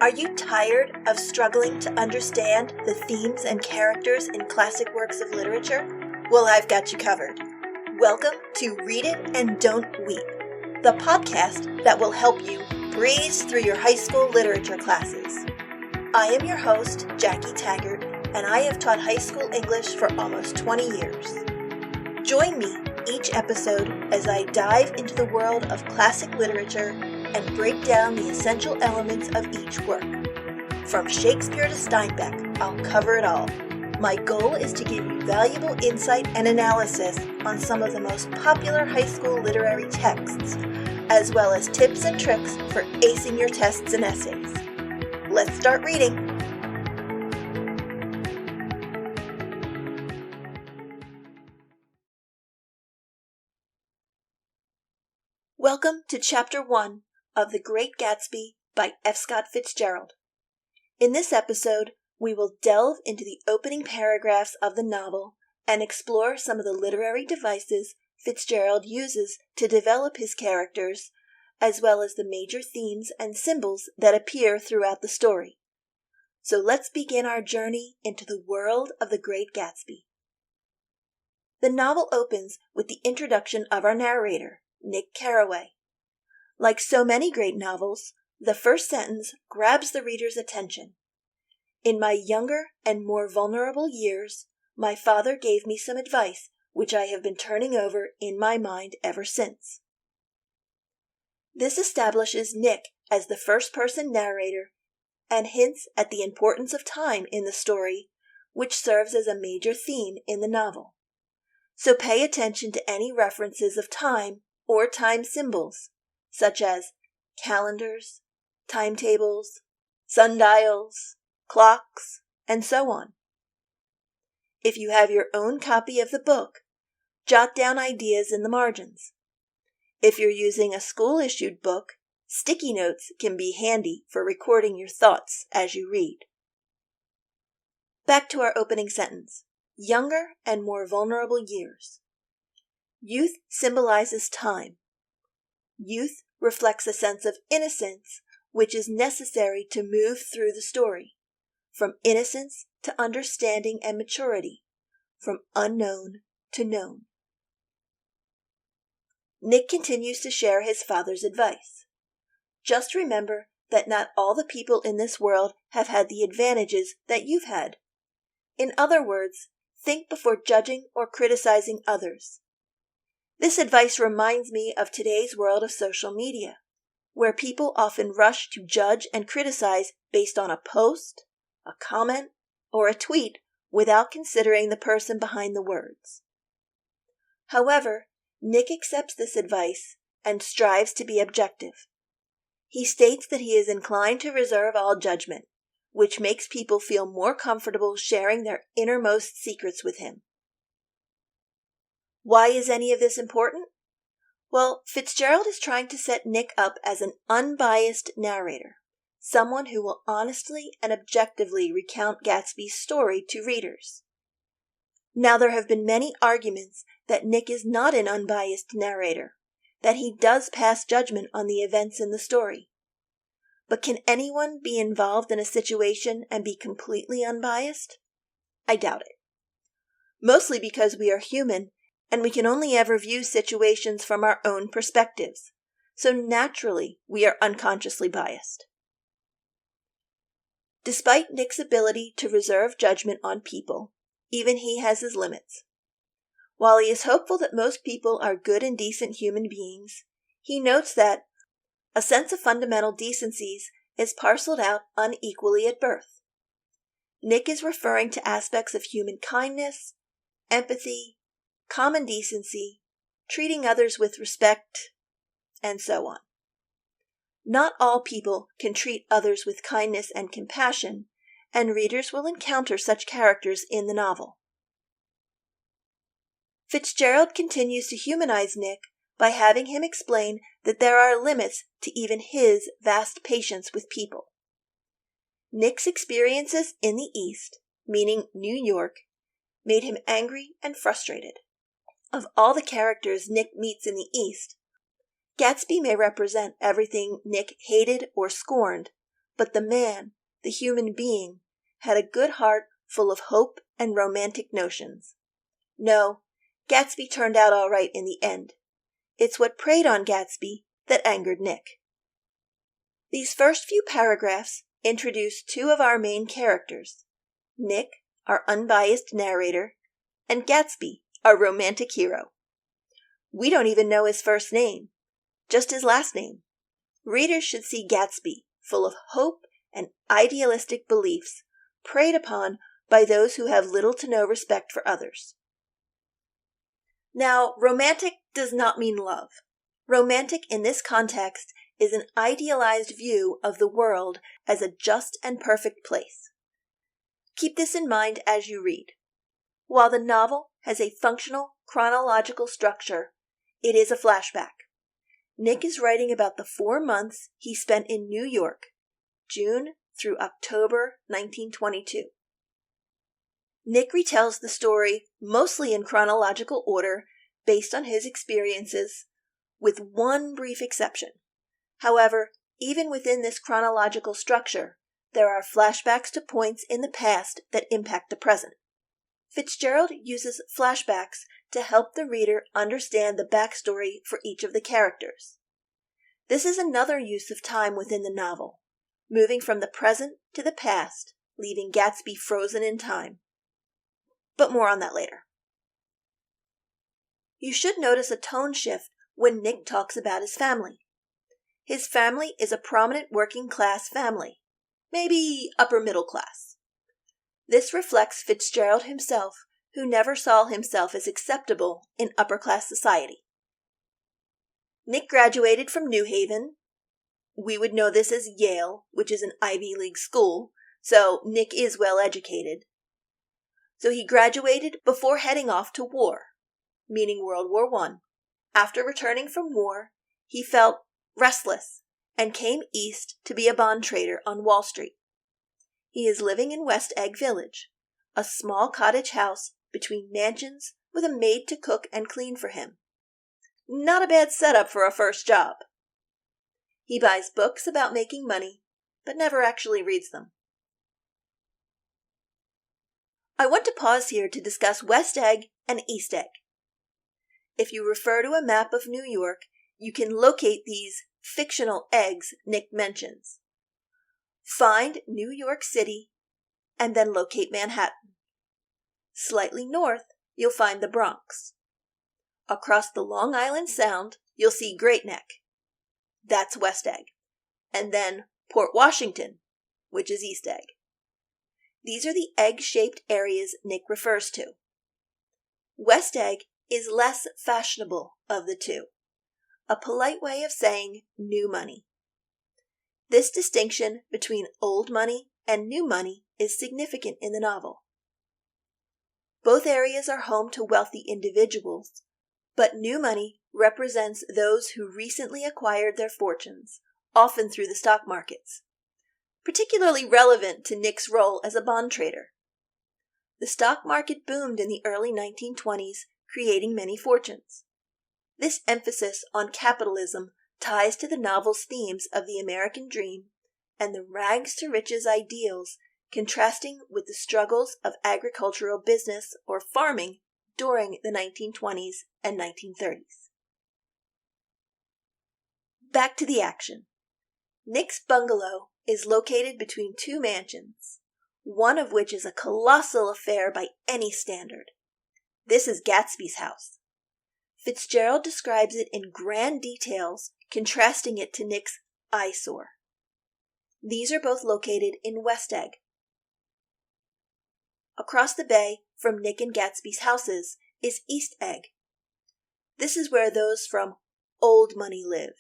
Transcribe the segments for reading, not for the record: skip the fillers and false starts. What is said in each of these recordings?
Are you tired of struggling to understand the themes and characters in classic works of literature? Well, I've got you covered. Welcome to Read It and Don't Weep, the podcast that will help you breeze through your high school literature classes. I am your host, Jackie Taggart, and I have taught high school English for almost 20 years. Join me each episode as I dive into the world of classic literature and break down the essential elements of each work. From Shakespeare to Steinbeck, I'll cover it all. My goal is to give you valuable insight and analysis on some of the most popular high school literary texts, as well as tips and tricks for acing your tests and essays. Let's start reading. Welcome to Chapter 1 of The Great Gatsby by F. Scott Fitzgerald. In this episode, we will delve into the opening paragraphs of the novel and explore some of the literary devices Fitzgerald uses to develop his characters, as well as the major themes and symbols that appear throughout the story. So let's begin our journey into the world of The Great Gatsby. The novel opens with the introduction of our narrator, Nick Carraway. Like so many great novels, the first sentence grabs the reader's attention. In my younger and more vulnerable years, my father gave me some advice which I have been turning over in my mind ever since. This establishes Nick as the first-person narrator and hints at the importance of time in the story, which serves as a major theme in the novel. So pay attention to any references of time or time symbols, such as calendars, timetables, sundials, clocks, and so on. If you have your own copy of the book, jot down ideas in the margins. If you're using a school-issued book, sticky notes can be handy for recording your thoughts as you read. Back to our opening sentence. Younger and more vulnerable years. Youth symbolizes time. Youth reflects a sense of innocence which is necessary to move through the story, from innocence to understanding and maturity, from unknown to known. Nick continues to share his father's advice. Just remember that not all the people in this world have had the advantages that you've had. In other words, think before judging or criticizing others. This advice reminds me of today's world of social media, where people often rush to judge and criticize based on a post, a comment, or a tweet without considering the person behind the words. However, Nick accepts this advice and strives to be objective. He states that he is inclined to reserve all judgment, which makes people feel more comfortable sharing their innermost secrets with him. Why is any of this important? Well, Fitzgerald is trying to set Nick up as an unbiased narrator, someone who will honestly and objectively recount Gatsby's story to readers. Now, there have been many arguments that Nick is not an unbiased narrator, that he does pass judgment on the events in the story. But can anyone be involved in a situation and be completely unbiased? I doubt it. Mostly because we are human and we can only ever view situations from our own perspectives, so naturally we are unconsciously biased. Despite Nick's ability to reserve judgment on people, even he has his limits. While he is hopeful that most people are good and decent human beings, he notes that a sense of fundamental decencies is parceled out unequally at birth. Nick is referring to aspects of human kindness, empathy, common decency, treating others with respect, and so on. Not all people can treat others with kindness and compassion, and readers will encounter such characters in the novel. Fitzgerald continues to humanize Nick by having him explain that there are limits to even his vast patience with people. Nick's experiences in the East, meaning New York, made him angry and frustrated. Of all the characters Nick meets in the East, Gatsby may represent everything Nick hated or scorned, but the man, the human being, had a good heart full of hope and romantic notions. No, Gatsby turned out all right in the end. It's what preyed on Gatsby that angered Nick. These first few paragraphs introduce two of our main characters, Nick, our unbiased narrator, and Gatsby, our romantic hero. We don't even know his first name, just his last name. Readers should see Gatsby, full of hope and idealistic beliefs, preyed upon by those who have little to no respect for others. Now, romantic does not mean love. Romantic in this context is an idealized view of the world as a just and perfect place. Keep this in mind as you read. While the novel has a functional chronological structure, it is a flashback. Nick is writing about the 4 months he spent in New York, June through October 1922. Nick retells the story mostly in chronological order based on his experiences, with one brief exception. However, even within this chronological structure, there are flashbacks to points in the past that impact the present. Fitzgerald uses flashbacks to help the reader understand the backstory for each of the characters. This is another use of time within the novel, moving from the present to the past, leaving Gatsby frozen in time. But more on that later. You should notice a tone shift when Nick talks about his family. His family is a prominent working class family, maybe upper middle class. This reflects Fitzgerald himself, who never saw himself as acceptable in upper class society. Nick graduated from New Haven. We would know this as Yale, which is an Ivy League school, so Nick is well educated. So he graduated before heading off to war, meaning World War I. After returning from war, he felt restless and came east to be a bond trader on Wall Street. He is living in West Egg Village, a small cottage house between mansions with a maid to cook and clean for him. Not a bad setup for a first job. He buys books about making money, but never actually reads them. I want to pause here to discuss West Egg and East Egg. If you refer to a map of New York, you can locate these fictional eggs Nick mentions. Find New York City, and then locate Manhattan. Slightly north, you'll find the Bronx. Across the Long Island Sound, you'll see Great Neck. That's West Egg. And then Port Washington, which is East Egg. These are the egg-shaped areas Nick refers to. West Egg is less fashionable of the two, a polite way of saying new money. This distinction between old money and new money is significant in the novel. Both areas are home to wealthy individuals, but new money represents those who recently acquired their fortunes, often through the stock markets, particularly relevant to Nick's role as a bond trader. The stock market boomed in the early 1920s, creating many fortunes. This emphasis on capitalism ties to the novel's themes of the American dream and the rags-to-riches ideals, contrasting with the struggles of agricultural business or farming during the 1920s and 1930s. Back to the action. Nick's bungalow is located between two mansions, one of which is a colossal affair by any standard. This is Gatsby's house. Fitzgerald describes it in grand details, contrasting it to Nick's eyesore. These are both located in West Egg. Across the bay from Nick and Gatsby's houses is East Egg. This is where those from old money live.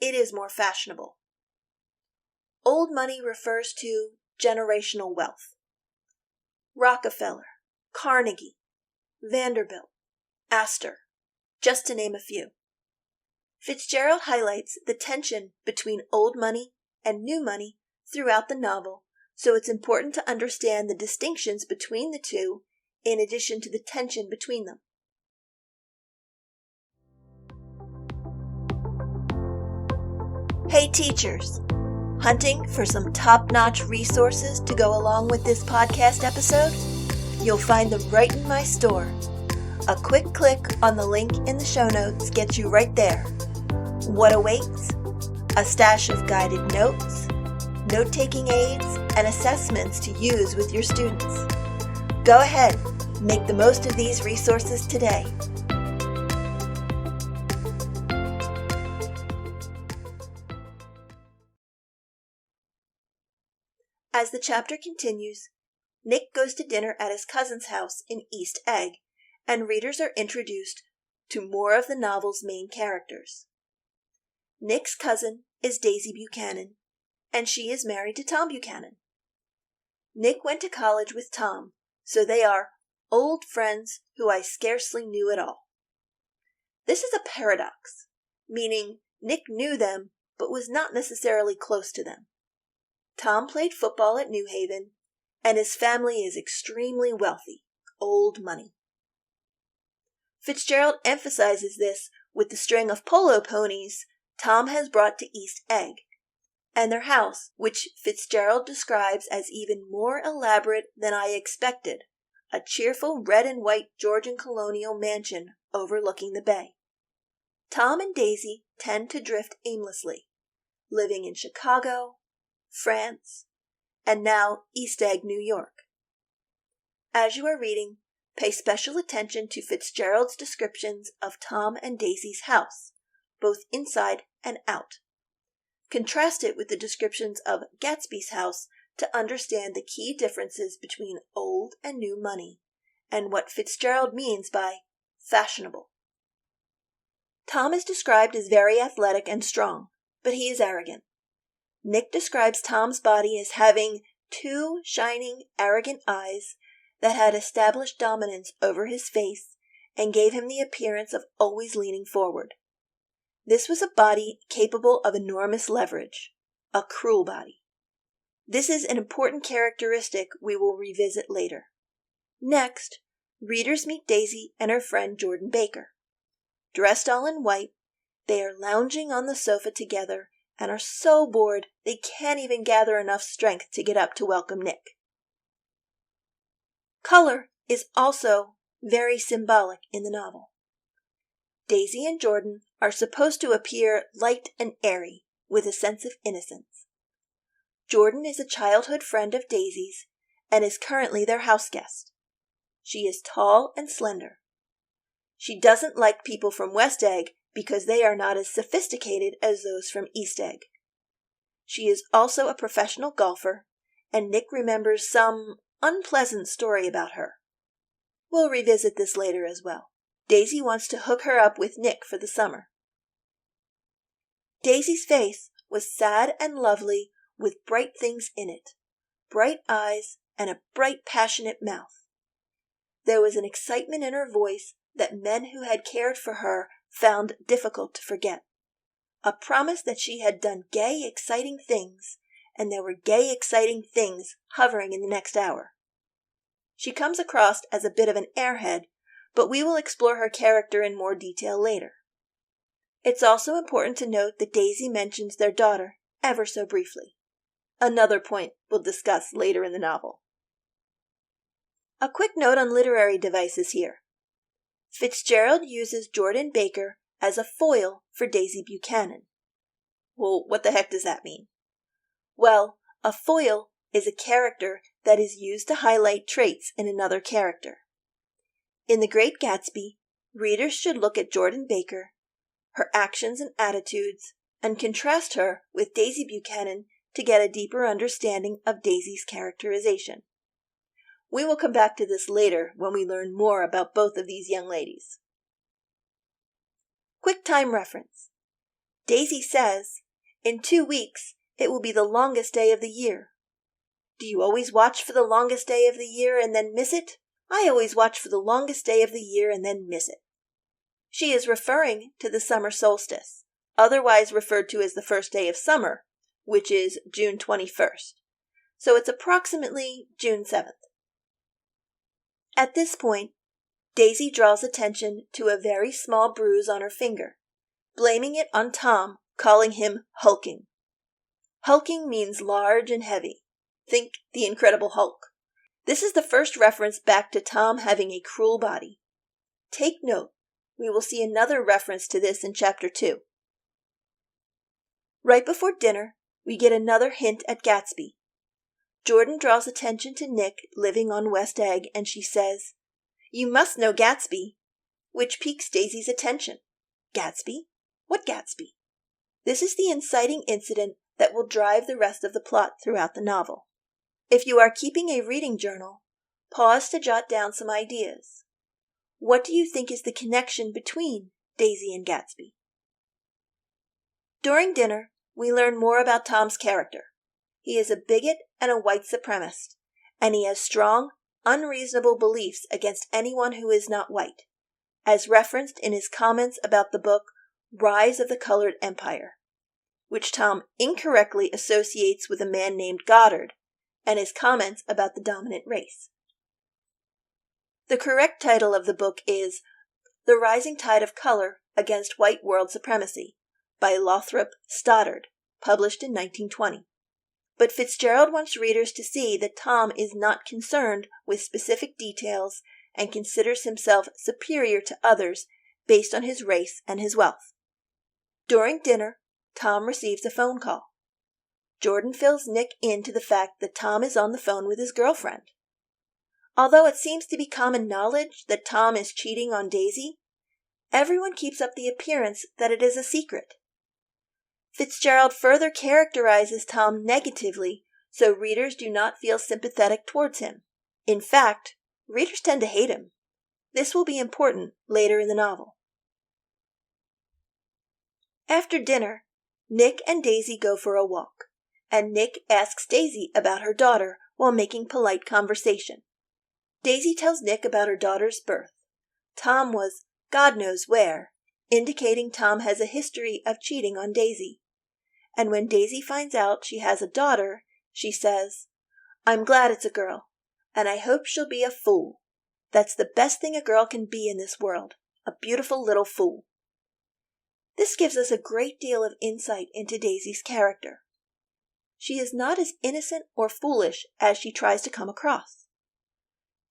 It is more fashionable. Old money refers to generational wealth. Rockefeller, Carnegie, Vanderbilt, Astor, just to name a few. Fitzgerald highlights the tension between old money and new money throughout the novel, so it's important to understand the distinctions between the two in addition to the tension between them. Hey teachers! Hunting for some top-notch resources to go along with this podcast episode? You'll find them right in my store. A quick click on the link in the show notes gets you right there. What awaits? A stash of guided notes, note-taking aids, and assessments to use with your students. Go ahead, make the most of these resources today. As the chapter continues, Nick goes to dinner at his cousin's house in East Egg, and readers are introduced to more of the novel's main characters. Nick's cousin is Daisy Buchanan, and she is married to Tom Buchanan. Nick went to college with Tom, so they are old friends who I scarcely knew at all. This is a paradox, meaning Nick knew them but was not necessarily close to them. Tom played football at New Haven, and his family is extremely wealthy, old money. Fitzgerald emphasizes this with the string of polo ponies Tom has brought to East Egg, and their house, which Fitzgerald describes as even more elaborate than I expected, a cheerful red and white Georgian colonial mansion overlooking the bay. Tom and Daisy tend to drift aimlessly, living in Chicago, France, and now East Egg, New York. As you are reading, pay special attention to Fitzgerald's descriptions of Tom and Daisy's house, both inside and out. Contrast it with the descriptions of Gatsby's house to understand the key differences between old and new money, and what Fitzgerald means by fashionable. Tom is described as very athletic and strong, but he is arrogant. Nick describes Tom's body as having two shining, arrogant eyes that had established dominance over his face and gave him the appearance of always leaning forward. This was a body capable of enormous leverage, a cruel body. This is an important characteristic we will revisit later. Next, readers meet Daisy and her friend Jordan Baker. Dressed all in white, they are lounging on the sofa together and are so bored they can't even gather enough strength to get up to welcome Nick. Color is also very symbolic in the novel. Daisy and Jordan are supposed to appear light and airy, with a sense of innocence. Jordan is a childhood friend of Daisy's and is currently their house guest. She is tall and slender. She doesn't like people from West Egg because they are not as sophisticated as those from East Egg. She is also a professional golfer, and Nick remembers some unpleasant story about her. We'll revisit this later as well. Daisy wants to hook her up with Nick for the summer. Daisy's face was sad and lovely with bright things in it, bright eyes and a bright, passionate mouth. There was an excitement in her voice that men who had cared for her found difficult to forget. A promise that she had done gay, exciting things, and there were gay, exciting things hovering in the next hour. She comes across as a bit of an airhead, but we will explore her character in more detail later. It's also important to note that Daisy mentions their daughter ever so briefly. Another point we'll discuss later in the novel. A quick note on literary devices here. Fitzgerald uses Jordan Baker as a foil for Daisy Buchanan. Well, what the heck does that mean? Well, a foil is a character that is used to highlight traits in another character. In The Great Gatsby, readers should look at Jordan Baker, her actions and attitudes, and contrast her with Daisy Buchanan to get a deeper understanding of Daisy's characterization. We will come back to this later when we learn more about both of these young ladies. Quick time reference. Daisy says, "In 2 weeks, it will be the longest day of the year." Do you always watch for the longest day of the year and then miss it? I always watch for the longest day of the year and then miss it. She is referring to the summer solstice, otherwise referred to as the first day of summer, which is June 21st. So it's approximately June 7th. At this point, Daisy draws attention to a very small bruise on her finger, blaming it on Tom, calling him hulking. Hulking means large and heavy. Think the Incredible Hulk. This is the first reference back to Tom having a cruel body. Take note, we will see another reference to this in Chapter 2. Right before dinner, we get another hint at Gatsby. Jordan draws attention to Nick living on West Egg, and she says, "You must know Gatsby," which piques Daisy's attention. Gatsby? What Gatsby? This is the inciting incident that will drive the rest of the plot throughout the novel. If you are keeping a reading journal, pause to jot down some ideas. What do you think is the connection between Daisy and Gatsby? During dinner, we learn more about Tom's character. He is a bigot and a white supremacist, and he has strong, unreasonable beliefs against anyone who is not white, as referenced in his comments about the book Rise of the Colored Empire, which Tom incorrectly associates with a man named Goddard, and his comments about the dominant race. The correct title of the book is The Rising Tide of Color Against White World Supremacy by Lothrop Stoddard, published in 1920. But Fitzgerald wants readers to see that Tom is not concerned with specific details and considers himself superior to others based on his race and his wealth. During dinner, Tom receives a phone call. Jordan fills Nick into the fact that Tom is on the phone with his girlfriend. Although it seems to be common knowledge that Tom is cheating on Daisy, everyone keeps up the appearance that it is a secret. Fitzgerald further characterizes Tom negatively so readers do not feel sympathetic towards him. In fact, readers tend to hate him. This will be important later in the novel. After dinner, Nick and Daisy go for a walk, and Nick asks Daisy about her daughter while making polite conversation. Daisy tells Nick about her daughter's birth. Tom was God knows where, indicating Tom has a history of cheating on Daisy. And when Daisy finds out she has a daughter, she says, "I'm glad it's a girl, and I hope she'll be a fool. That's the best thing a girl can be in this world, a beautiful little fool." This gives us a great deal of insight into Daisy's character. She is not as innocent or foolish as she tries to come across.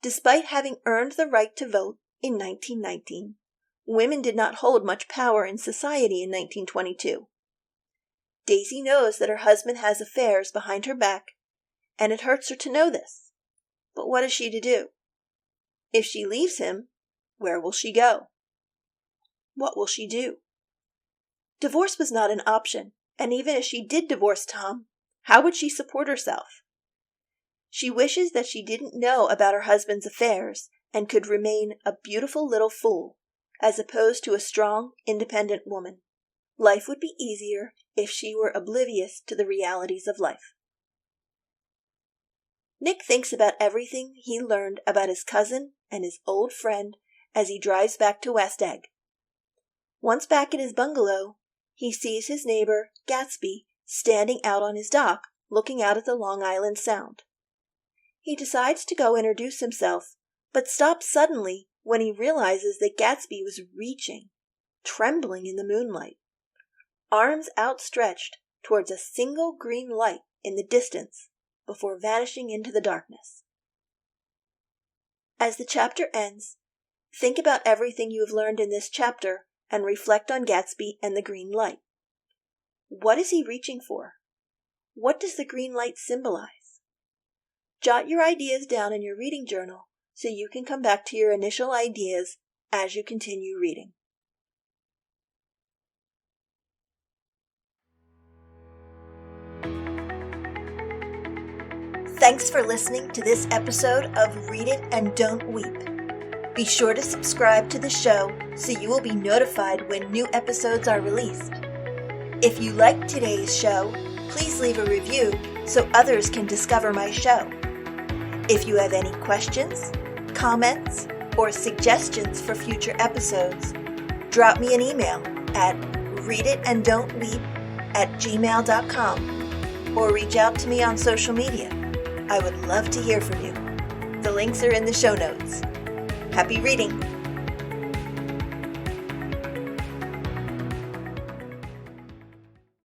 Despite having earned the right to vote in 1919, women did not hold much power in society in 1922. Daisy knows that her husband has affairs behind her back, and it hurts her to know this. But what is she to do? If she leaves him, where will she go? What will she do? Divorce was not an option, and even if she did divorce Tom, how would she support herself? She wishes that she didn't know about her husband's affairs and could remain a beautiful little fool, as opposed to a strong, independent woman. Life would be easier if she were oblivious to the realities of life. Nick thinks about everything he learned about his cousin and his old friend as he drives back to West Egg. Once back in his bungalow, he sees his neighbor, Gatsby, standing out on his dock, looking out at the Long Island Sound. He decides to go introduce himself, but stops suddenly when he realizes that Gatsby was reaching, trembling in the moonlight, arms outstretched towards a single green light in the distance before vanishing into the darkness. As the chapter ends, think about everything you have learned in this chapter and reflect on Gatsby and the green light. What is he reaching for? What does the green light symbolize? Jot your ideas down in your reading journal so you can come back to your initial ideas as you continue reading. Thanks for listening to this episode of Read It and Don't Weep. Be sure to subscribe to the show so you will be notified when new episodes are released. If you liked today's show, please leave a review so others can discover my show. If you have any questions, comments, or suggestions for future episodes, drop me an email at readitanddontweep@gmail.com or reach out to me on social media. I would love to hear from you. The links are in the show notes. Happy reading!